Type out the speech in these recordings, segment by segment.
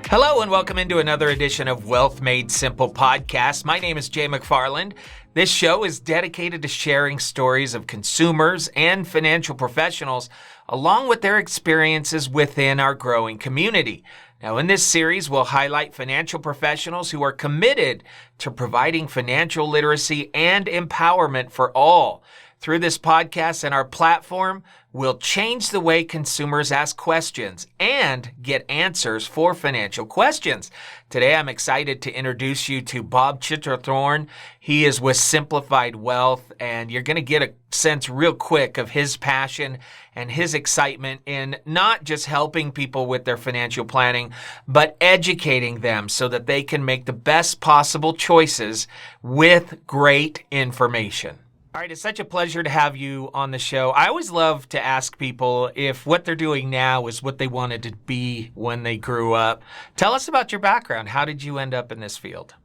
Hello and welcome into another edition of Wealth Made Simple podcast. My name is Jay McFarland. This show is dedicated to sharing stories of consumers and financial professionals along with their experiences within our growing community. Now, in this series, we'll highlight financial professionals who are committed to providing financial literacy and empowerment for all. Through this podcast and our platform, we'll change the way consumers ask questions and get answers for financial questions. Today, I'm excited to introduce you to Bob Chitrathorn. He is with Simplified Wealth, and you're going to get a sense real quick of his passion and his excitement in not just helping people with their financial planning, but educating them so that they can make the best possible choices with great information. All right, it's such a pleasure to have you on the show. I always love to ask people if what they're doing now is what they wanted to be when they grew up. Tell us about your background. How did you end up in this field?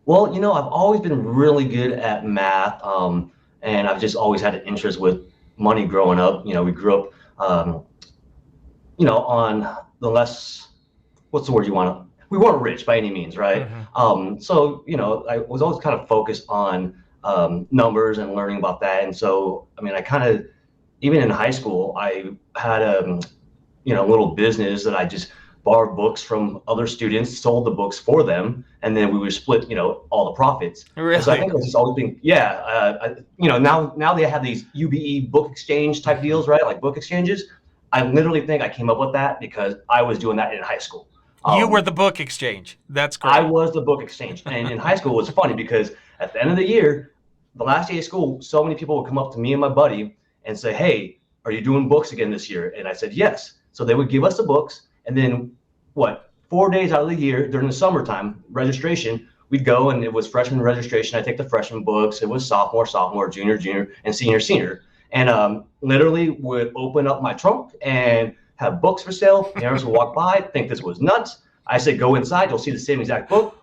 Well, I've always been really good at math, and I've just always had an interest with money growing up. We grew up, on the less, what's the word you want? We weren't rich by any means, right? So, I was always kind of focused on numbers and learning about that. And so, I kind of, even in high school, I had a little business that I just borrowed books from other students, sold the books for them, and then we would split, all the profits. Really? And so I think it's just always been, now they have these UBE book exchange type deals, right? Like book exchanges. I literally think I came up with that because I was doing that in high school. You were the book exchange. That's great. I was the book exchange. And in high school, it was funny because at the end of the year, the last day of school, so many people would come up to me and my buddy and say, "Hey, are you doing books again this year?" And I said, "Yes." So they would give us the books. And then 4 days out of the year during the summertime registration, we'd go, and it was freshman registration. I take the freshman books. It was sophomore, junior, and senior. And literally would open up my trunk and have books for sale. Parents would walk by, think this was nuts. I said, "Go inside. You'll see the same exact book."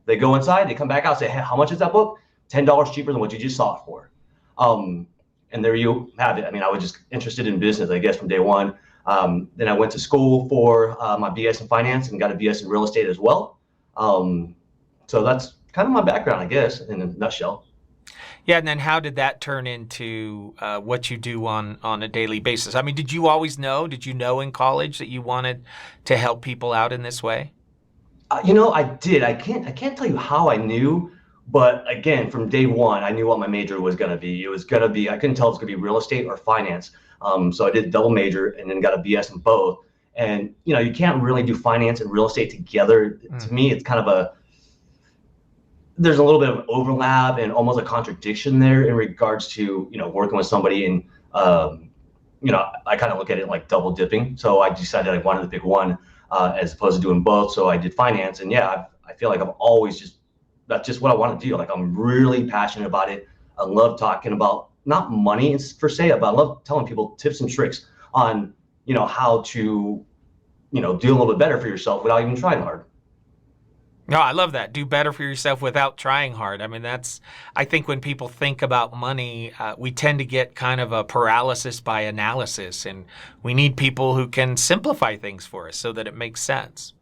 They go inside. They come back out, say, "Hey, how much is that book?" $10 cheaper than what you just saw it for. And there you have it. I was just interested in business, I guess, from day one. Then I went to school for my BS in finance and got a BS in real estate as well. So that's kind of my background, I guess, in a nutshell. Yeah, and then how did that turn into what you do on a daily basis? Did you always know? Did you know in college that you wanted to help people out in this way? I did. I can't tell you how I knew. But again, from day one, I knew what my major was going to be. It was going to be, I couldn't tell it was going to be real estate or finance. So I did double major and then got a BS in both. And, you can't really do finance and real estate together. To me, it's kind of there's a little bit of overlap and almost a contradiction there in regards to, working with somebody. And, I kind of look at it like double dipping. So I decided I wanted to pick one as opposed to doing both. So I did finance. And I feel like I've always that's just what I want to do. Like, I'm really passionate about it. I love talking about not money per se, but I love telling people tips and tricks on, how to, do a little bit better for yourself without even trying hard. No, I love that. Do better for yourself without trying hard. I think when people think about money, we tend to get kind of a paralysis by analysis, and we need people who can simplify things for us so that it makes sense.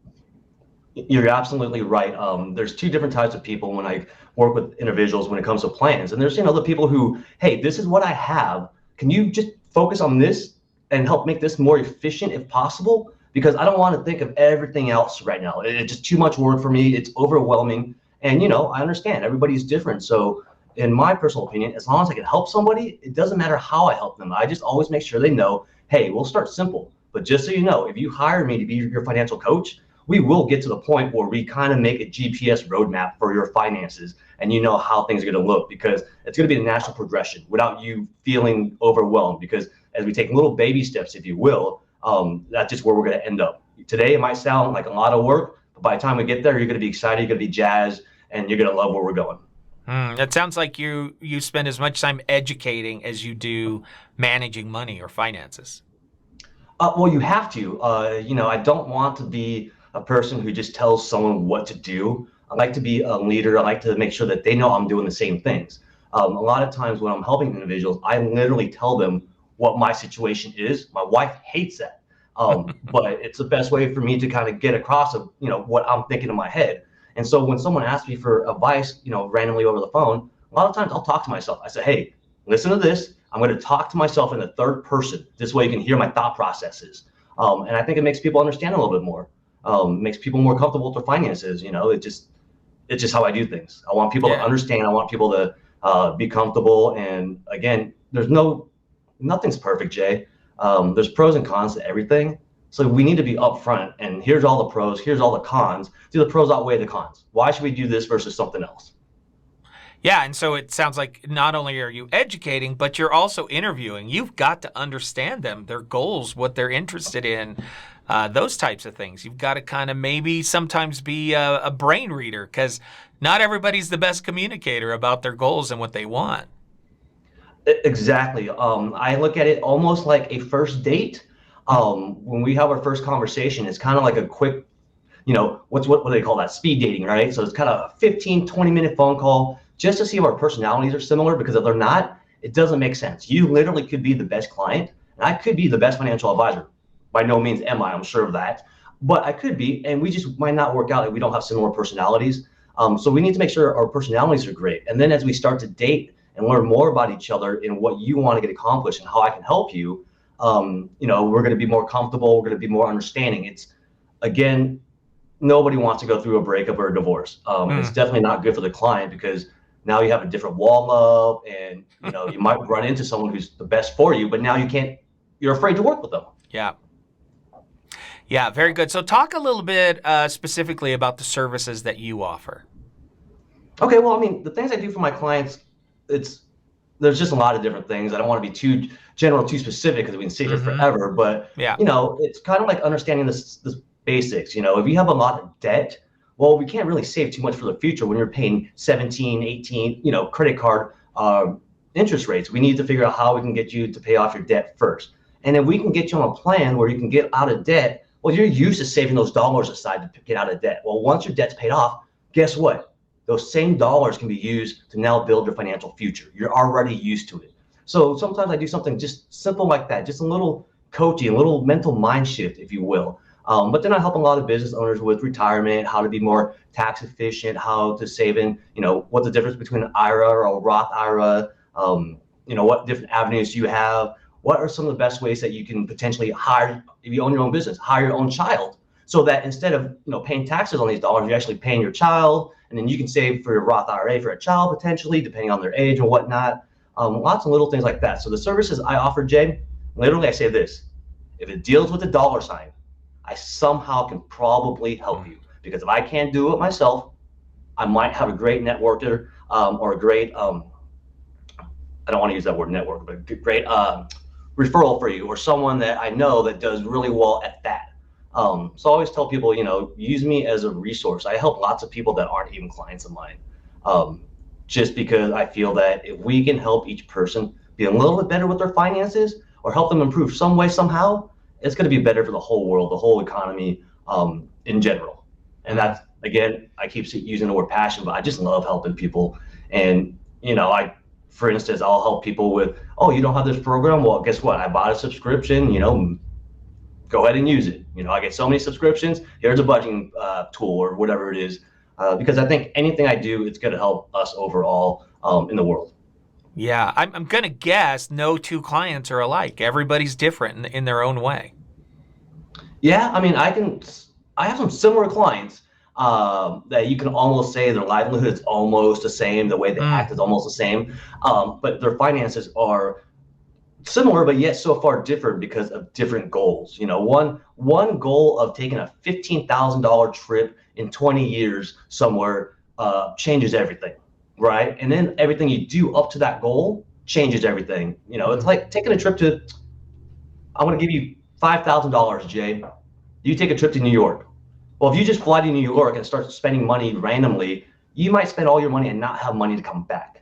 You're absolutely right. There's two different types of people when I work with individuals when it comes to plans. And there's, the people who, "Hey, this is what I have. Can you just focus on this and help make this more efficient if possible? Because I don't want to think of everything else right now. It's just too much work for me. It's overwhelming." And, I understand everybody's different. So in my personal opinion, as long as I can help somebody, it doesn't matter how I help them. I just always make sure they know, hey, we'll start simple. But just so you know, if you hire me to be your financial coach, we will get to the point where we kind of make a GPS roadmap for your finances, and how things are going to look, because it's going to be a natural progression without you feeling overwhelmed. Because as we take little baby steps, if you will, that's just where we're going to end up. Today, it might sound like a lot of work, but by the time we get there, you're going to be excited, you're going to be jazzed, and you're going to love where we're going. That sounds like you spend as much time educating as you do managing money or finances. Well, you have to. I don't want to be a person who just tells someone what to do. I like to be a leader. I like to make sure that they know I'm doing the same things. A lot of times when I'm helping individuals, I literally tell them what my situation is. My wife hates that. But it's the best way for me to kind of get across of, what I'm thinking in my head. And so when someone asks me for advice, randomly over the phone, a lot of times I'll talk to myself. I say, hey, listen to this. I'm going to talk to myself in the third person. This way you can hear my thought processes. And I think it makes people understand a little bit more. Makes people more comfortable with their finances. It's just how I do things. I want people to understand. I want people to be comfortable. And again, nothing's perfect, Jay. There's pros and cons to everything. So we need to be upfront. And here's all the pros. Here's all the cons. Do the pros outweigh the cons? Why should we do this versus something else? Yeah, and so it sounds like not only are you educating, but you're also interviewing. You've got to understand them, their goals, what they're interested in, those types of things. You've got to kind of maybe sometimes be a brain reader, because not everybody's the best communicator about their goals and what they want. Exactly. I look at it almost like a first date. When we have our first conversation, it's kind of like a quick, what do they call that? Speed dating, right? So it's kind of a 15, 20-minute phone call just to see if our personalities are similar, because if they're not, it doesn't make sense. You literally could be the best client, and I could be the best financial advisor. By no means am I, I'm sure of that. But I could be, and we just might not work out if we don't have similar personalities. So we need to make sure our personalities are great. And then as we start to date and learn more about each other and what you want to get accomplished and how I can help you, we're going to be more comfortable. We're going to be more understanding. It's, again, nobody wants to go through a breakup or a divorce. It's definitely not good for the client, because now you have a different wall up, and you might run into someone who's the best for you, but now you're afraid to work with them. Yeah, very good. So talk a little bit specifically about the services that you offer. Okay, well, I mean, the things I do for my clients, there's just a lot of different things. I don't want to be too general, too specific, because we can sit here forever, but it's kind of like understanding this basics. If you have a lot of debt, well, we can't really save too much for the future when you're paying 17, 18, credit card interest rates. We need to figure out how we can get you to pay off your debt first. And then we can get you on a plan where you can get out of debt. Well, you're used to saving those dollars aside to get out of debt. Well, once your debt's paid off, guess what? Those same dollars can be used to now build your financial future. You're already used to it. So sometimes I do something just simple like that, just a little coaching, a little mental mind shift, if you will. But then I help a lot of business owners with retirement, how to be more tax efficient, how to save in, what's the difference between an IRA or a Roth IRA, what different avenues you have, what are some of the best ways that you can potentially hire, if you own your own business, hire your own child, so that instead of paying taxes on these dollars, you're actually paying your child, and then you can save for your Roth IRA for a child potentially, depending on their age or whatnot. Lots of little things like that. So the services I offer, Jay, literally I say this: if it deals with the dollar sign, I somehow can probably help you, because if I can't do it myself, I might have a great networker or a great, I don't want to use that word network, but a great referral for you, or someone that I know that does really well at that. So I always tell people, use me as a resource. I help lots of people that aren't even clients of mine, just because I feel that if we can help each person be a little bit better with their finances, or help them improve some way, somehow, it's going to be better for the whole world, the whole economy in general. And that's, again, I keep using the word passion, but I just love helping people. And, for instance, I'll help people with, oh, you don't have this program? Well, guess what? I bought a subscription, go ahead and use it. I get so many subscriptions. Here's a budgeting tool or whatever it is, because I think anything I do, it's going to help us overall in the world. Yeah, I'm going to guess no two clients are alike. Everybody's different in their own way. Yeah, I mean, I have some similar clients that you can almost say their livelihood is almost the same, the way they act is almost the same, but their finances are similar, but yet so far different because of different goals. One goal of taking a $15,000 trip in 20 years somewhere changes everything. Right. And then everything you do up to that goal changes everything. It's like taking a trip to, I want to give you $5,000, Jay. You take a trip to New York. Well, if you just fly to New York and start spending money randomly, you might spend all your money and not have money to come back.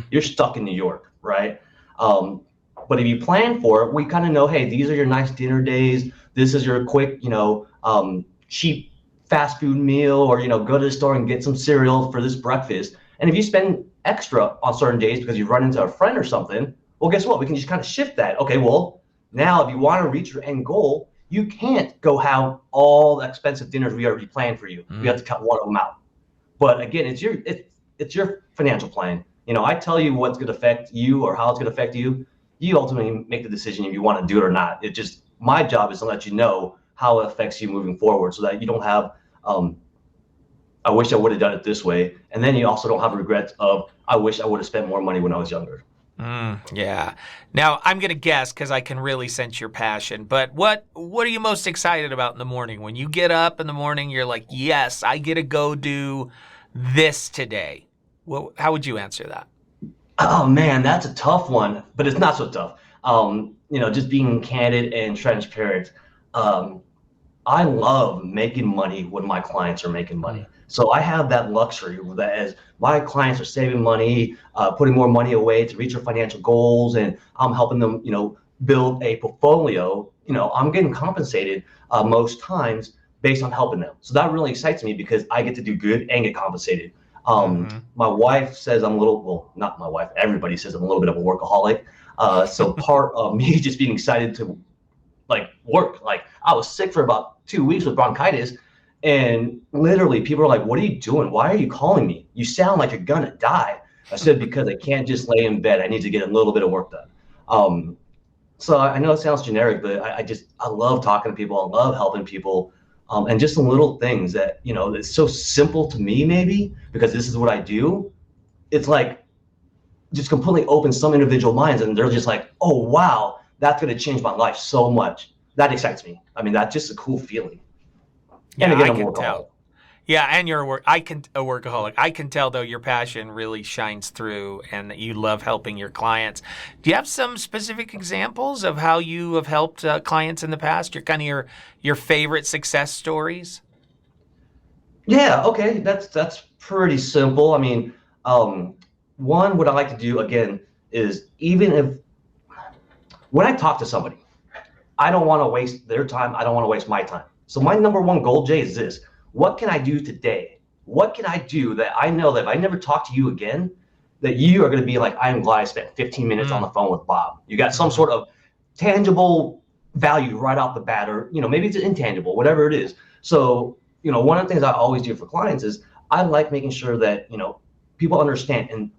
You're stuck in New York. Right. But if you plan for it, we kind of know, hey, these are your nice dinner days. This is your quick, cheap fast food meal, or, go to the store and get some cereal for this breakfast. And if you spend extra on certain days because you run into a friend or something, well, guess what? We can just kind of shift that. Okay, well, now if you want to reach your end goal, you can't go have all the expensive dinners we already planned for you. We have to cut one of them out. But again, it's your financial plan. I tell you what's going to affect you or how it's going to affect you. You ultimately make the decision if you want to do it or not. It just, my job is to let you know how it affects you moving forward, so that you don't have, I wish I would have done it this way. And then you also don't have regrets of, I wish I would have spent more money when I was younger. Yeah. Now, I'm going to guess because I can really sense your passion, but what are you most excited about in the morning? When you get up in the morning, you're like, yes, I get to go do this today. Well, how would you answer that? Oh man, that's a tough one, but it's not so tough. Just being candid and transparent. Um, I love making money when my clients are making money. So I have that luxury that as my clients are saving money, putting more money away to reach their financial goals, and I'm helping them, build a portfolio. I'm getting compensated most times based on helping them. So that really excites me because I get to do good and get compensated. My wife says I'm a little, well, not my wife, everybody says I'm a little bit of a workaholic. So part of me just being excited to work. Like I was sick for about 2 weeks with bronchitis, and literally people are like, "What are you doing? Why are you calling me? You sound like you're gonna die." I said, "Because I can't just lay in bed. I need to get a little bit of work done." So I know it sounds generic, but I love talking to people. I love helping people, and just the little things that it's so simple to me, maybe because this is what I do. It's like just completely opens some individual minds, and they're just like, "Oh wow, that's going to change my life so much." That excites me. I mean, that's just a cool feeling. Yeah, and again, I I'm a can workaholic. tell. Yeah, and you're a workaholic. I can tell though your passion really shines through, and that you love helping your clients. Do you have some specific examples of how you have helped clients in the past? Your favorite success stories? Yeah, okay, that's pretty simple. I mean, one, what I like to do again is, even if when I talk to somebody, I don't want to waste their time. I don't want to waste my time. So my number one goal, Jay, is this: what can I do today? What can I do that I know that if I never talk to you again, that you are going to be like, "I am glad I spent 15 minutes on the phone with Bob." You got some sort of tangible value right off the bat, or maybe it's intangible, whatever it is. So one of the things I always do for clients is I like making sure that people understand, and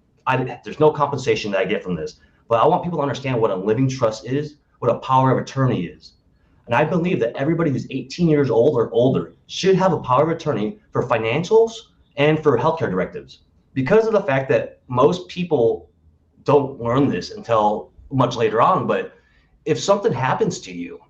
there's no compensation that I get from this, but I want people to understand what a living trust is, what a power of attorney is. And I believe that everybody who's 18 years old or older should have a power of attorney for financials and for healthcare directives, because of the fact that most people don't learn this until much later on. But if something happens to you,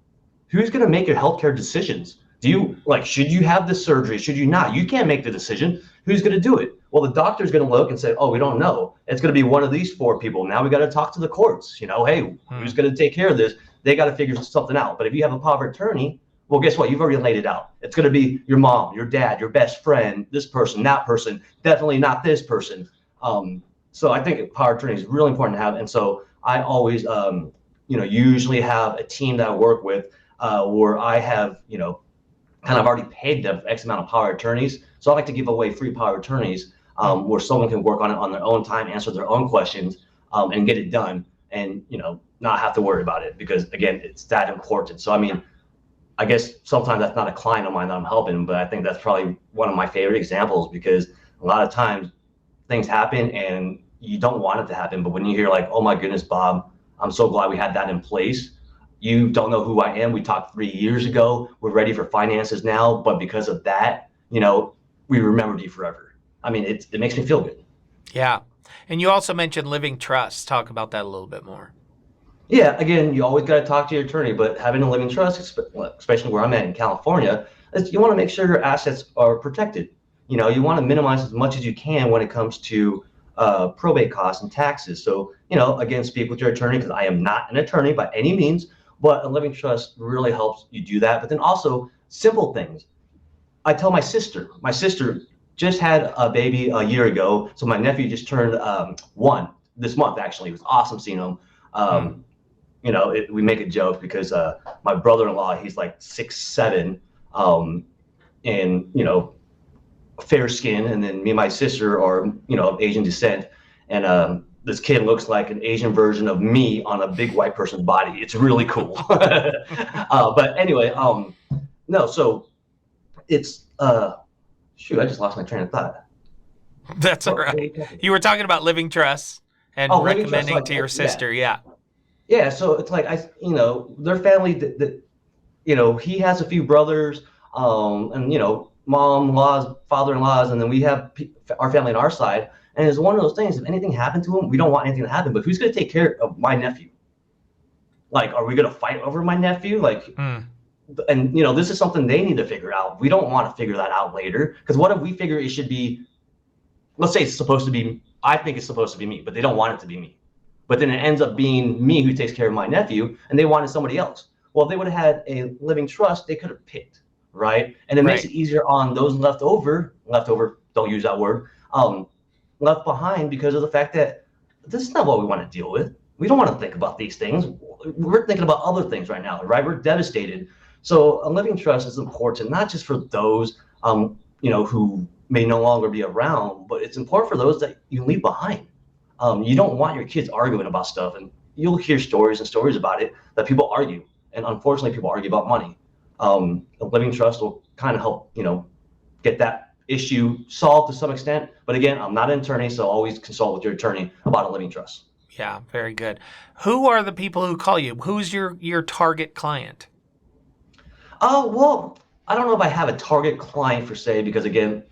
who's going to make your healthcare decisions? Should you have this surgery? Should you not? You can't make the decision. Who's going to do it? Well, the doctor's going to look and say, "Oh, we don't know. It's going to be one of these four people." Now we got to talk to the courts. Hey, who's going to take care of this? They got to figure something out. But if you have a power of attorney, well, guess what? You've already laid it out. It's going to be your mom, your dad, your best friend, this person, that person, definitely not this person. So I think power of attorney is really important to have. And so I always, usually have a team that I work with, where I have, kind of already paid them X amount of power of attorneys. So I like to give away free power of attorneys, where someone can work on it on their own time, answer their own questions, and get it done, and not have to worry about it, because again, it's that important. So I mean, I guess sometimes that's not a client of mine that I'm helping, but I think that's probably one of my favorite examples, because a lot of times things happen and you don't want it to happen. But when you hear like, "Oh my goodness, Bob, I'm so glad we had that in place. You don't know who I am. We talked 3 years ago. We're ready for finances now. But because of that, we remembered you forever." I mean, it makes me feel good. Yeah. And you also mentioned living trust. Talk about that a little bit more. Yeah, again, you always got to talk to your attorney, but having a living trust, especially where I'm at in California, is you want to make sure your assets are protected. You want to minimize as much as you can when it comes to probate costs and taxes. So, again, speak with your attorney, because I am not an attorney by any means, but a living trust really helps you do that. But then also simple things. I tell my sister just had a baby a year ago. So my nephew just turned 1 this month, actually. It was awesome seeing him. We make a joke because my brother-in-law, he's like 6'7", and fair skin, and then me and my sister are of Asian descent, and this kid looks like an Asian version of me on a big white person's body. It's really cool. But anyway, no, so it's shoot, I just lost my train of thought. That's all right. You were talking about living trusts and recommending to your sister. Yeah. Yeah. So it's like, their family, he has a few brothers, and, mom-in-laws, father-in-laws, and then we have our family on our side. And it's one of those things, if anything happened to him, we don't want anything to happen, but who's going to take care of my nephew? Like, are we going to fight over my nephew? Like, and, this is something they need to figure out. We don't want to figure that out later. Because what if we figure it should be, let's say it's supposed to be, I think it's supposed to be me, but they don't want it to be me. But then it ends up being me who takes care of my nephew, and they wanted somebody else. Well, if they would have had a living trust, they could have picked, right? And it makes it easier on those left over, don't use that word, left behind, because of the fact that this is not what we want to deal with. We don't want to think about these things. We're thinking about other things right now, right? We're devastated. So a living trust is important, not just for those, who may no longer be around, but it's important for those that you leave behind. You don't want your kids arguing about stuff, and you'll hear stories and stories about it that people argue, and unfortunately people argue about money. A living trust will kind of help, get that issue solved to some extent. But again, I'm not an attorney, so always consult with your attorney about a living trust. Yeah, very good. Who are the people who call you? Who's your target client? Well, I don't know if I have a target client per se, because again,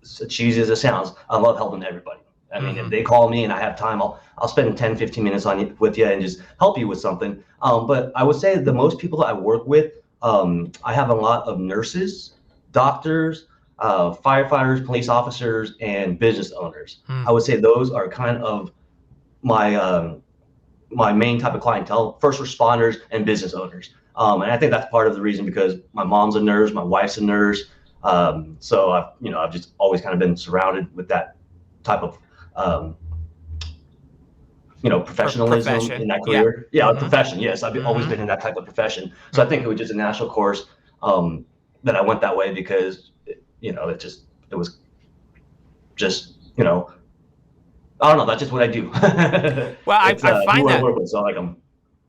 as cheesy as it sounds, I love helping everybody. I mean, if they call me and I have time, I'll spend 10, 15 minutes with you and just help you with something. But I would say the most people that I work with, I have a lot of nurses, doctors, firefighters, police officers, and business owners. I would say those are kind of my my main type of clientele: first responders and business owners. And I think that's part of the reason, because my mom's a nurse, my wife's a nurse. So I've just always kind of been surrounded with that type of professionalism in that career. Profession. Yes, I've always been in that type of profession. So I think it was just a natural course that I went that way, because it was just I don't know. That's just what I do. Well, I find that. With, so like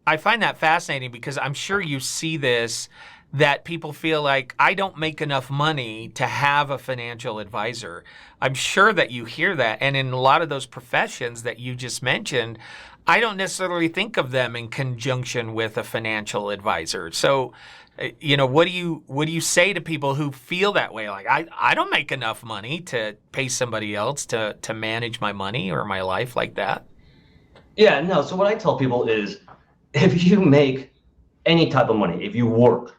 I find that fascinating, because I'm sure you see this, that people feel like, I don't make enough money to have a financial advisor. I'm sure that you hear that. And in a lot of those professions that you just mentioned, I don't necessarily think of them in conjunction with a financial advisor. So, what do you say to people who feel that way? Like, I don't make enough money to pay somebody else to manage my money or my life like that. Yeah, no. So what I tell people is, if you make any type of money, if you work,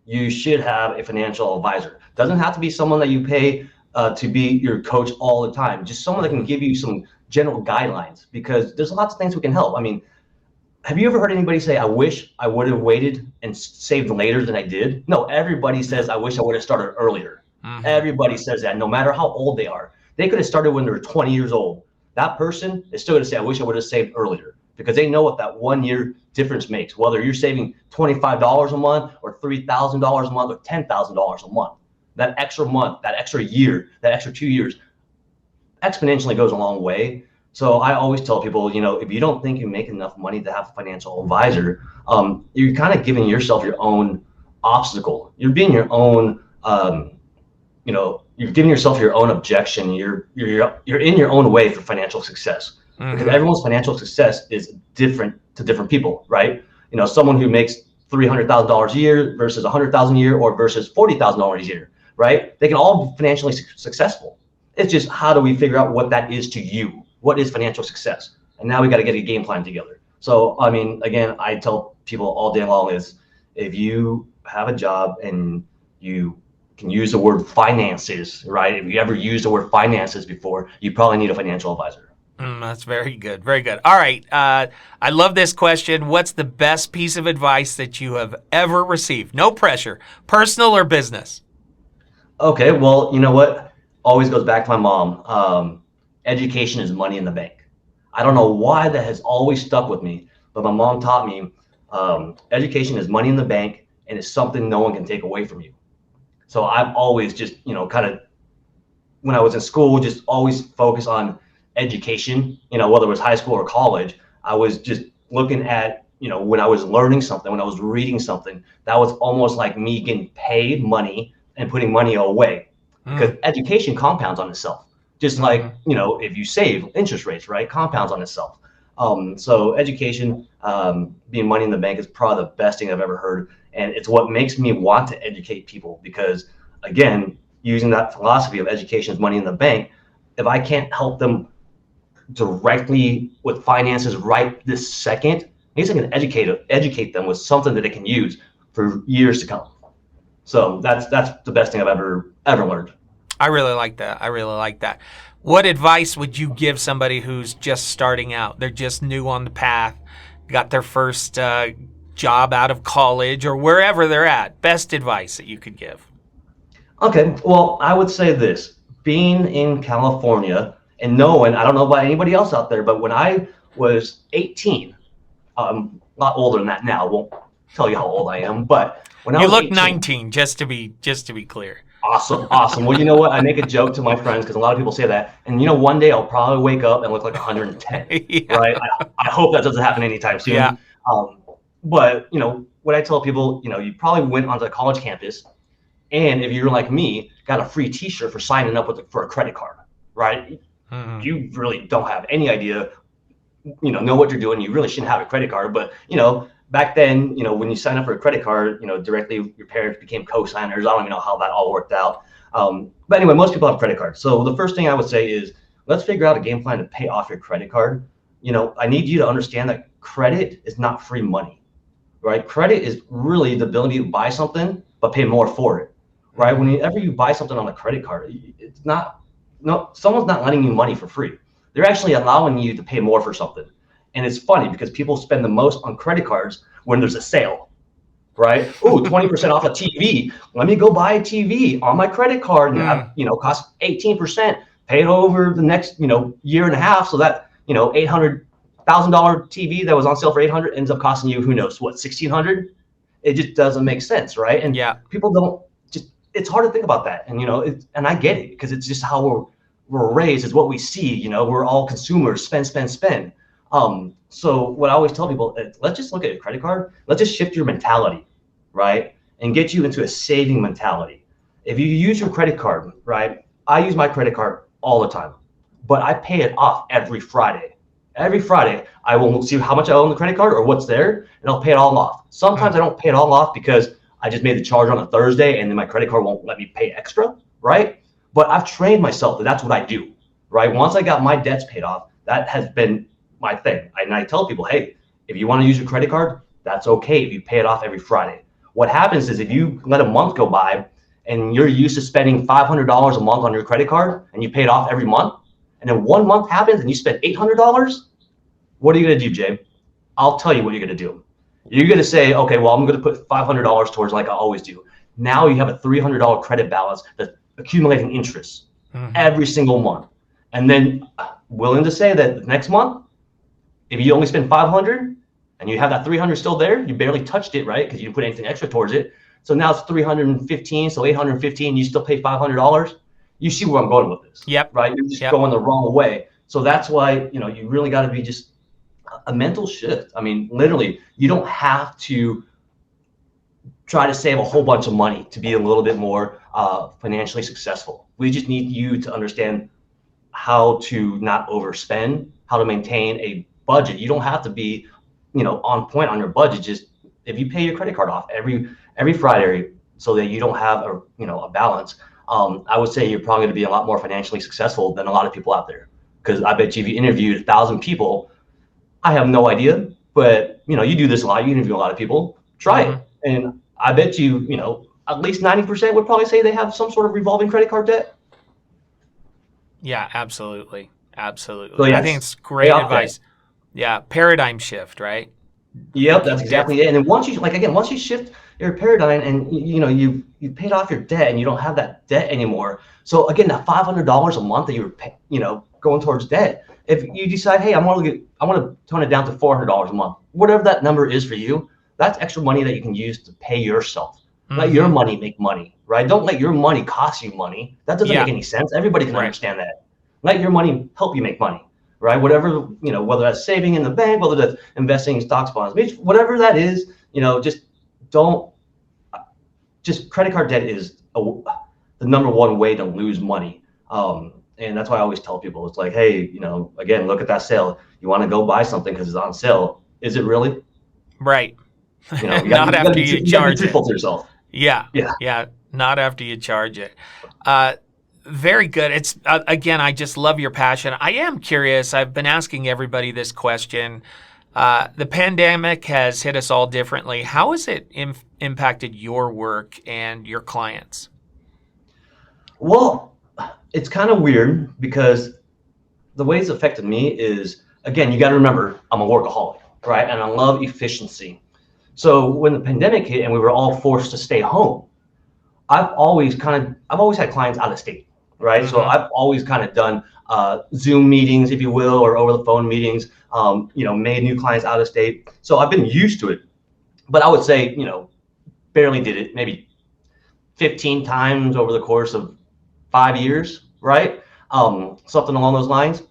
you should have a financial advisor. Doesn't have to be someone that you pay to be your coach all the time. Just someone that can give you some general guidelines, because there's lots of things we can help. I mean, have you ever heard anybody say, I wish I would have waited and saved later than I did? No, everybody says, I wish I would have started earlier. Everybody says that, no matter how old they are. They could have started when they were 20 years old. That person is still going to say, I wish I would have saved earlier, because they know what that 1 year difference makes, whether you're saving $25 a month or $3,000 a month or $10,000 a month. That extra month, that extra year, that extra 2 years exponentially goes a long way. So I always tell people, if you don't think you make enough money to have a financial advisor, you're kind of giving yourself your own obstacle. You're being your own, you're giving yourself your own objection. You're in your own way for financial success. Because everyone's financial success is different to different people, right? Someone who makes $300,000 a year versus $100,000 a year, or versus $40,000 a year, right? They can all be financially successful. It's just, how do we figure out what that is to you? What is financial success? And now we got to get a game plan together. So, I mean, again, I tell people all day long is, if you have a job and you can use the word finances, right? If you ever used the word finances before, you probably need a financial advisor. That's very good. Very good. All right. I love this question. What's the best piece of advice that you have ever received? No pressure, personal or business. Okay. Well, you know what? Always goes back to my mom. Education is money in the bank. I don't know why that has always stuck with me, but my mom taught me education is money in the bank, and it's something no one can take away from you. So I've always just, kind of, when I was in school, just always focus on education, whether it was high school or college, I was just looking at, when I was learning something, when I was reading something, that was almost like me getting paid money and putting money away, because education compounds on itself. Just like, if you save, interest rates, right, compounds on itself. So education, being money in the bank, is probably the best thing I've ever heard. And it's what makes me want to educate people, because, again, using that philosophy of education is money in the bank, if I can't help them directly with finances right this second, at least I can educate them with something that they can use for years to come. So that's the best thing I've ever learned. I really like that. What advice would you give somebody who's just starting out? They're just new on the path, got their first job out of college or wherever they're at. Best advice that you could give. Okay, well, I would say this. Being in California and knowing, I don't know about anybody else out there, but when I was 18, a lot older than that now, I won't tell you how old I am, but when I was 18, 19, just to be clear. Awesome. Well, you know what? I make a joke to my friends, because a lot of people say that. And one day I'll probably wake up and look like 110, right? I hope that doesn't happen anytime soon. Yeah. But, what I tell people, you probably went onto a college campus, and if you're like me, got a free t-shirt for signing up for a credit card, right? Mm-hmm. You really don't have any idea, know what you're doing. You really shouldn't have a credit card. But, back then, when you sign up for a credit card, directly your parents became co-signers. I don't even know how that all worked out. But anyway, most people have credit cards. So the first thing I would say is, let's figure out a game plan to pay off your credit card. I need you to understand that credit is not free money, right? Credit is really the ability to buy something, but pay more for it, right? Whenever you buy something on a credit card, someone's not lending you money for free. They're actually allowing you to pay more for something. And it's funny, because people spend the most on credit cards when there's a sale, right? Oh, 20% off a TV. Let me go buy a TV on my credit card, and that, costs 18%. Pay it over the next, year and a half, so that, $800,000 TV that was on sale for $800 ends up costing you, who knows what, $1,600. It just doesn't make sense, right? And people don't it's hard to think about that, and and I get it, because it's just how we're raised. It's what we see. We're all consumers. Spend. So what I always tell people is, let's just look at your credit card. Let's just shift your mentality, right? And get you into a saving mentality. If you use your credit card, right? I use my credit card all the time, but I pay it off every Friday. Every Friday, I will see how much I owe on the credit card or what's there, and I'll pay it all off. Sometimes I don't pay it all off because I just made the charge on a Thursday, and then my credit card won't let me pay extra, right? But I've trained myself that that's what I do, right? Once I got my debts paid off, that has been my thing. And I tell people, hey, if you want to use your credit card, that's okay if you pay it off every Friday. What happens is, if you let a month go by and you're used to spending $500 a month on your credit card, and you pay it off every month, and then 1 month happens and you spend $800, what are you going to do, Jay? I'll tell you what you're going to do. You're going to say, okay, well, I'm going to put $500 towards, like I always do. Now you have a $300 credit balance that's accumulating interest every single month. And then willing to say that next month, if you only spend $500 and you have that $300 still there, you barely touched it, right? Because you didn't put anything extra towards it. So now it's $315, so $815, you still pay $500. You see where I'm going with this. Yep. Right? You're just going the wrong way. So that's why, you really got to be just a mental shift. I mean, literally, you don't have to try to save a whole bunch of money to be a little bit more financially successful. We just need you to understand how to not overspend, how to maintain a budget. You don't have to be, on point on your budget. Just if you pay your credit card off every Friday, so that you don't have a balance, I would say you're probably going to be a lot more financially successful than a lot of people out there. Because I bet you, if you interviewed 1,000 people, I have no idea, but you do this a lot. You interview a lot of people. Try it, and I bet you, at least 90% would probably say they have some sort of revolving credit card debt. Yeah, absolutely. So yes, I think it's great advice. Yeah, paradigm shift, right? Yep, that's exactly it. And then once you shift your paradigm, and you paid off your debt, and you don't have that debt anymore. So again, that $500 a month that you were going towards debt, if you decide, hey, I want to tone it down to $400 a month, whatever that number is for you, that's extra money that you can use to pay yourself. Let your money make money, right? Don't let your money cost you money. That doesn't make any sense. Everybody can understand that. Let your money help you make money. right? Whatever, whether that's saving in the bank, whether that's investing in stocks, bonds, whatever that is, just don't, just credit card debt is the number one way to lose money. And that's why I always tell people, it's like, hey, again, look at that sale. You want to go buy something because it's on sale. Is it really? Right. You Not after you charge it. Truthful to yourself. Yeah. Not after you charge it. Very good. It's again, I just love your passion. I am curious. I've been asking everybody this question. The pandemic has hit us all differently. How has it impacted your work and your clients? Well, it's kind of weird because the way it's affected me is, again, you got to remember, I'm a workaholic, right? And I love efficiency. So when the pandemic hit and we were all forced to stay home, I've always had clients out of state, right? Mm-hmm. So I've always kind of done Zoom meetings, if you will, or over the phone meetings, made new clients out of state. So I've been used to it, but I would say, barely did it, maybe 15 times over the course of 5 years, right? Something along those lines.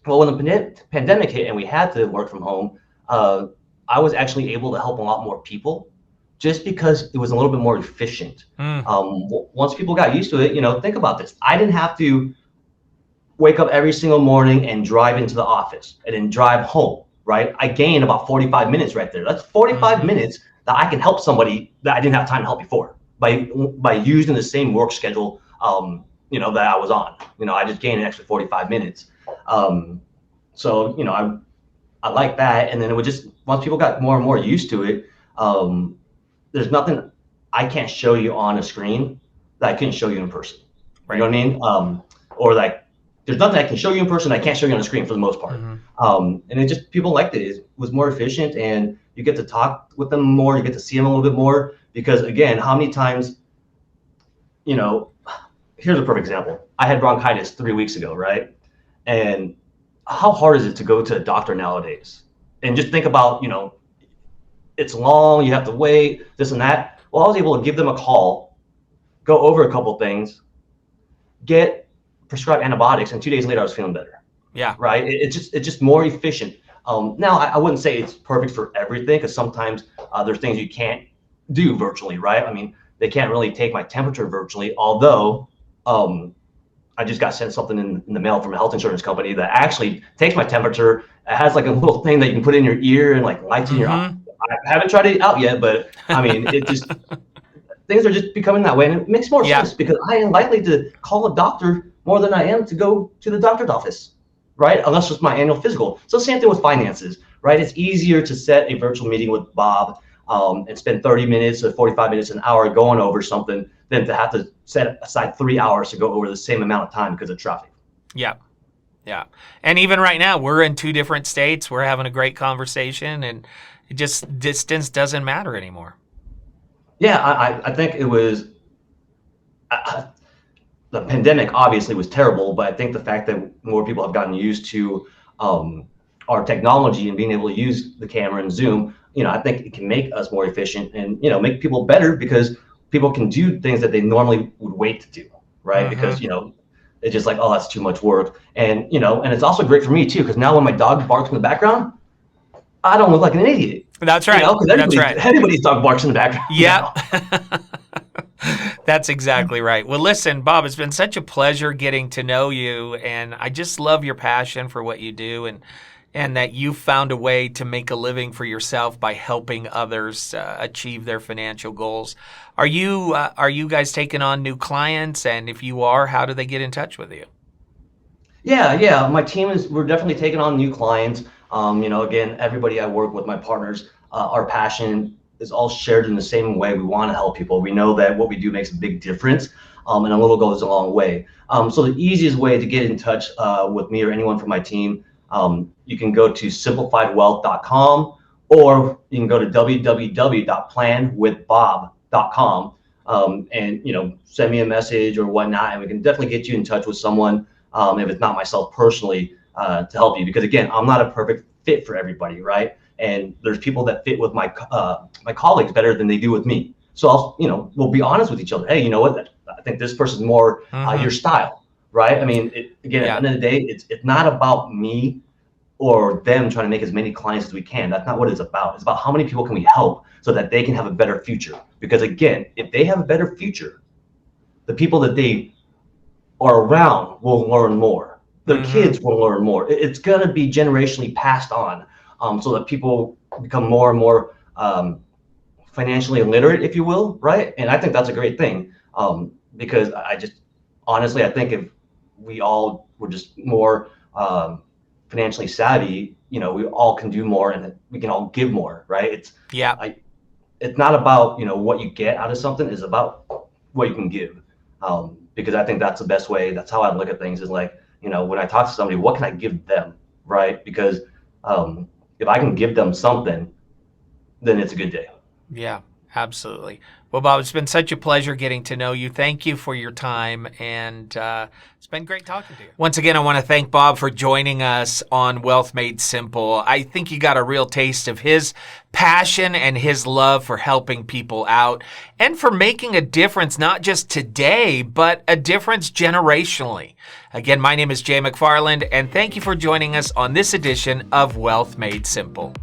Well, when the pandemic hit and we had to work from home, I was actually able to help a lot more people just because it was a little bit more efficient. Once people got used to it, think about this. I didn't have to wake up every single morning and drive into the office and then drive home, right? I gained about 45 minutes right there. That's 45 minutes that I can help somebody that I didn't have time to help before by using the same work schedule, that I was on. I just gained an extra 45 minutes. So, I like that. And then it would just, once people got more and more used to it, there's nothing I can't show you on a screen that I couldn't show you in person. Right. You know what I mean? Or like, there's nothing I can show you in person I can't show you on a screen for the most part. And it just, people liked it. It was more efficient and you get to talk with them more, you get to see them a little bit more. Because again, how many times, here's a perfect example. I had bronchitis 3 weeks ago, right? And how hard is it to go to a doctor nowadays? And just think about, it's long, you have to wait, this and that. Well, I was able to give them a call, go over a couple things, get prescribed antibiotics, and 2 days later I was feeling better. Yeah. Right? It's just more efficient. Now, I wouldn't say it's perfect for everything because sometimes there's things you can't do virtually, right? I mean, they can't really take my temperature virtually, although I just got sent something in the mail from a health insurance company that actually takes my temperature. It has like a little thing that you can put in your ear and like lights in your eye. I haven't tried it out yet, but I mean, it just, things are just becoming that way. And it makes more sense because I am likely to call a doctor more than I am to go to the doctor's office, right? Unless it's my annual physical. So same thing with finances, right? It's easier to set a virtual meeting with Bob and spend 30 minutes or 45 minutes, an hour going over something than to have to set aside 3 hours to go over the same amount of time because of traffic. Yeah. Yeah. And even right now, we're in 2 different states. We're having a great conversation and it just, distance doesn't matter anymore. Yeah, I think it was, the pandemic obviously was terrible, but I think the fact that more people have gotten used to our technology and being able to use the camera and Zoom, I think it can make us more efficient and, make people better because people can do things that they normally would wait to do, right? Because, it's just like, oh, that's too much work. And, and it's also great for me too, because now when my dog barks in the background, I don't look like an idiot. That's right. That's right. Everybody's dog barks in the background. Yeah. That's exactly right. Well, listen, Bob, it's been such a pleasure getting to know you, and I just love your passion for what you do and that you found a way to make a living for yourself by helping others achieve their financial goals. Are you guys taking on new clients? And if you are, how do they get in touch with you? Yeah. My team we're definitely taking on new clients. Again, everybody I work with, my partners, our passion is all shared in the same way. We want to help people. We know that what we do makes a big difference, and a little goes a long way. So the easiest way to get in touch with me or anyone from my team, you can go to simplifiedwealth.com or you can go to www.planwithbob.com and send me a message or whatnot, and we can definitely get you in touch with someone if it's not myself personally to help you, because again, I'm not a perfect fit for everybody, right? And there's people that fit with my colleagues better than they do with me. So we'll be honest with each other. Hey, you know what? I think this person's more your style. right? I mean, again, Yeah. at the end of the day, it's not about me or them trying to make as many clients as we can. That's not what it's about. It's about how many people can we help so that they can have a better future. Because again, if they have a better future, the people that they are around will learn more. Their kids will learn more. It's going to be generationally passed on, so that people become more and more financially illiterate, if you will, right? And I think that's a great thing, because I just honestly, I think if we all were just more financially savvy, we all can do more and we can all give more, right? Yeah. It's not about what you get out of something, it's about what you can give, because I think that's the best way. That's how I look at things, is like, when I talk to somebody, what can I give them, right? Because if I can give them something, then it's a good day. Yeah, absolutely. Well, Bob, it's been such a pleasure getting to know you. Thank you for your time, and it's been great talking to you. Once again, I want to thank Bob for joining us on Wealth Made Simple. I think you got a real taste of his passion and his love for helping people out and for making a difference, not just today, but a difference generationally. Again, my name is Jay McFarland, and thank you for joining us on this edition of Wealth Made Simple.